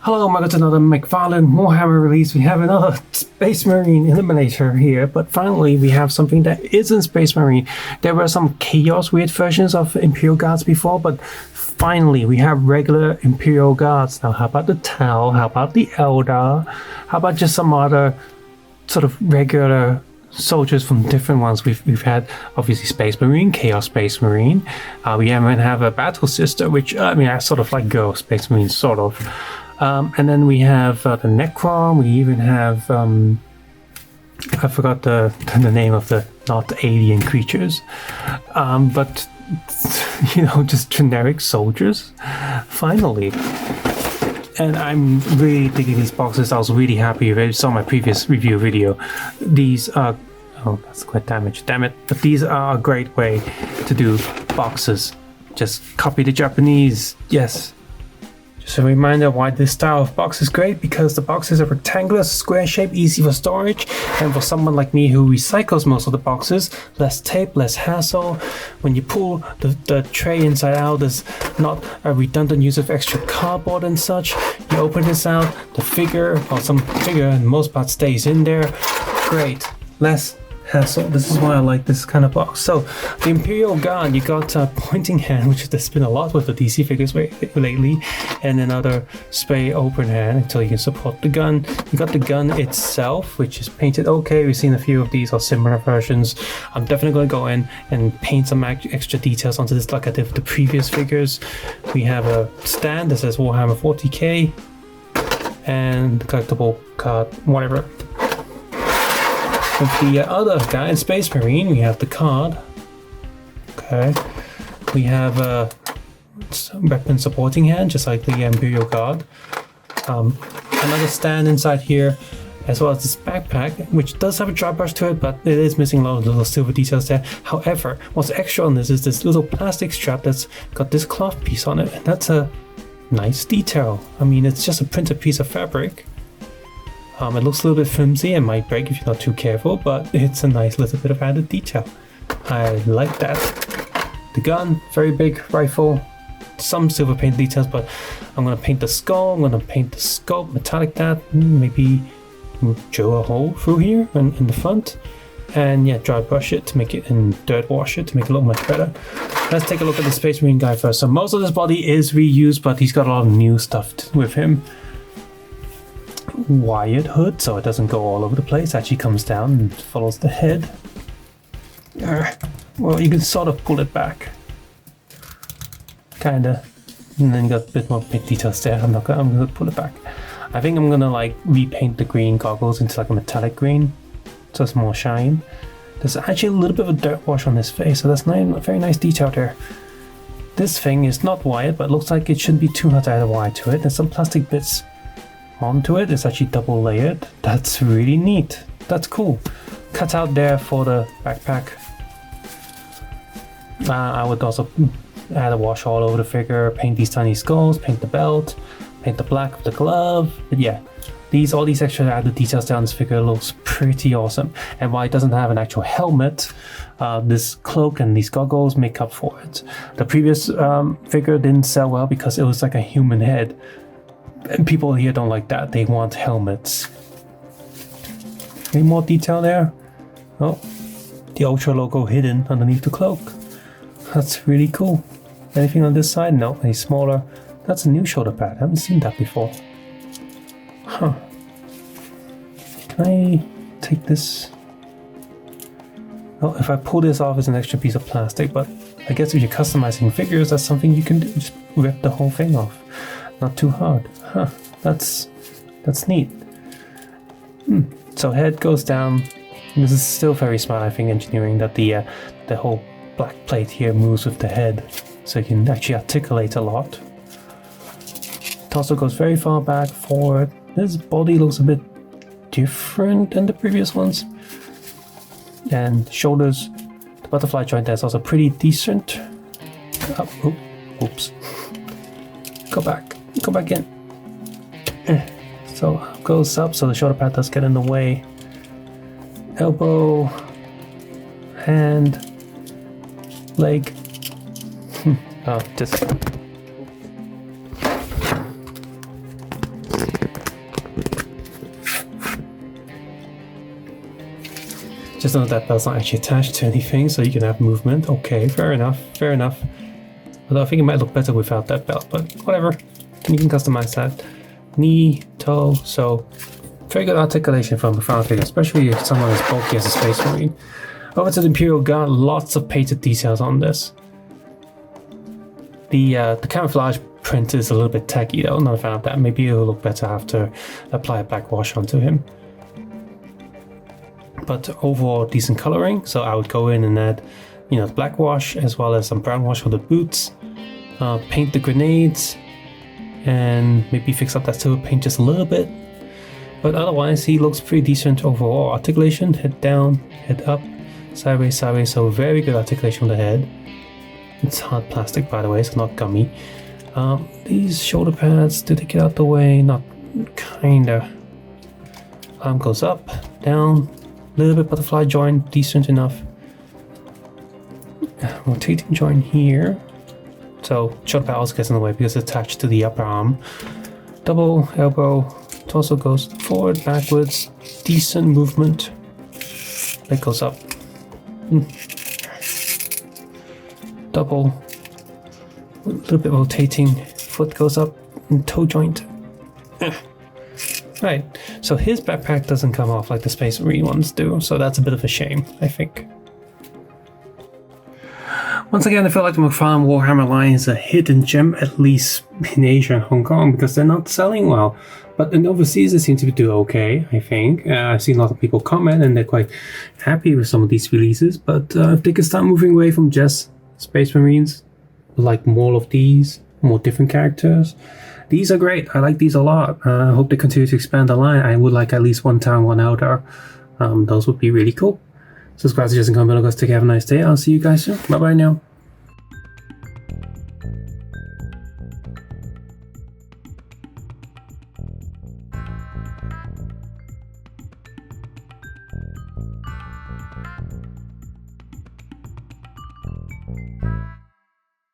Hello, welcome to another Mcfarlane Warhammer release. We have another Space Marine Eliminator here, but finally we have something that isn't Space Marine. There were some Chaos weird versions of Imperial Guards before, but finally we have regular Imperial Guards. Now how about the Tau? How about the Eldar? How about just some other sort of regular soldiers from different ones? We've had obviously Space Marine, Chaos Space Marine. We even have a Battle Sister, which I sort of like Go Space Marine, sort of. And then we have the Necron. We even have I forgot the name of the not alien creatures, but just generic soldiers. Finally. And I'm really digging these boxes. I was really happy if you saw my previous review video. These are, oh, that's quite damaged, damn it. But these are a great way to do boxes. Just copy the Japanese, yes. Just a reminder why this style of box is great, because the boxes are rectangular, square shape, easy for storage, and for someone like me who recycles most of the boxes, less tape, less hassle. When you pull the tray inside out, there's not a redundant use of extra cardboard and such. You open this out, the figure, or some figure in most parts stays in there. Great, less hassle. This is why I like this kind of box. So the Imperial Guard, you got pointing hand, which there's been a lot with the DC figures lately, and another spray open hand until you can support the gun. You got the gun itself, which is painted okay. We've seen a few of these or similar versions. I'm definitely going to go in and paint some extra details onto this like I did with the previous figures. We have a stand that says Warhammer 40k and collectible card, whatever. With the other guy in Space Marine, we have the card. Okay. We have a weapon supporting hand, just like the Imperial Guard. Another stand inside here, as well as this backpack, which does have a dry brush to it, but it is missing a lot of little silver details there. However, what's extra on this is this little plastic strap that's got this cloth piece on it, and that's a nice detail. It's just a printed piece of fabric. It looks a little bit flimsy and might break if you're not too careful, but it's a nice little bit of added detail. I like that. The gun, very big rifle, some silver paint details, but I'm going to paint the skull, I'm going to paint the scope, metallic that, maybe drill a hole through here in the front, and yeah, dry brush it to make it and dirt wash it to make it look much better. Let's take a look at the Space Marine guy first. So most of this body is reused, but he's got a lot of new stuff with him. Wired hood, so it doesn't go all over the place. Actually comes down and follows the head. Well, you can sort of pull it back, kinda, and then you got a bit more paint details there. I'm gonna pull it back. I think I'm gonna like repaint the green goggles into like a metallic green, so it's more shine. There's actually a little bit of a dirt wash on his face, so that's a very nice detail there. This thing is not wired, but it looks like it shouldn't be too hard to add a wire to it. There's some plastic bits onto it. It's actually double layered. That's really neat. That's cool. Cut out there for the backpack. I would also add a wash all over the figure, paint these tiny skulls, paint the belt, paint the black of the glove. But yeah, all these extra added details down this figure looks pretty awesome. And while it doesn't have an actual helmet, this cloak and these goggles make up for it. The previous figure didn't sell well because it was like a human head. And people here don't like that. They want helmets. Any more detail there? Oh, the Ultra logo hidden underneath the cloak. That's really cool. Anything on this side? No, any smaller. That's a new shoulder pad. I haven't seen that before. Huh. Can I take this? Oh, if I pull this off, it's an extra piece of plastic, but I guess if you're customizing figures, that's something you can do. Just rip the whole thing off. Not too hard. Huh, that's neat. So head goes down. This is still very smart, I think, engineering, that the whole black plate here moves with the head, so you can actually articulate a lot. Torso goes very far back, forward. This body looks a bit different than the previous ones. And shoulders, the butterfly joint there is also pretty decent. Oh, oops. Go back in. So goes up, so the shoulder pad does get in the way. Elbow, hand, leg. Oh, just Just know that belt's not actually attached to anything, so you can have movement. Okay, fair enough, fair enough. Although I think it might look better without that belt, but whatever. You can customize that. Knee, toe, so very good articulation from Mcfarlane figure, especially if someone as bulky as a Space Marine. Over to the Imperial Guard, lots of painted details on this. The camouflage print is a little bit tacky though, not a fan of that. Maybe it'll look better after apply a black wash onto him. But overall decent coloring, so I would go in and add, you know, black wash as well as some brown wash for the boots. Paint the grenades and maybe fix up that silver paint just a little bit. But otherwise he looks pretty decent overall. Articulation, head down, head up, sideways, sideways, so very good articulation on the head. It's hard plastic by the way, so not gummy. These shoulder pads, do they get out the way? Not kinda. Arm goes up, down, little bit butterfly joint, decent enough. Rotating joint here. So shoulder pad also gets in the way because it's attached to the upper arm. Double elbow, torso goes forward, backwards, decent movement. Leg goes up. Double, a little bit rotating, foot goes up, and toe joint. Right, so his backpack doesn't come off like the Space Marine ones do, so that's a bit of a shame, I think. Once again, I feel like the Mcfarlane Warhammer line is a hidden gem, at least in Asia and Hong Kong, because they're not selling well. But in overseas, they seem to do okay, I think. I've seen a lot of people comment and they're quite happy with some of these releases, but if they can start moving away from just Space Marines, like more of these, more different characters, these are great. I like these a lot. I hope they continue to expand the line. I would like at least one town, one outer. Those would be really cool. Subscribe, suggest, and comment below, guys. Take care, have a nice day. I'll see you guys soon. Bye bye now.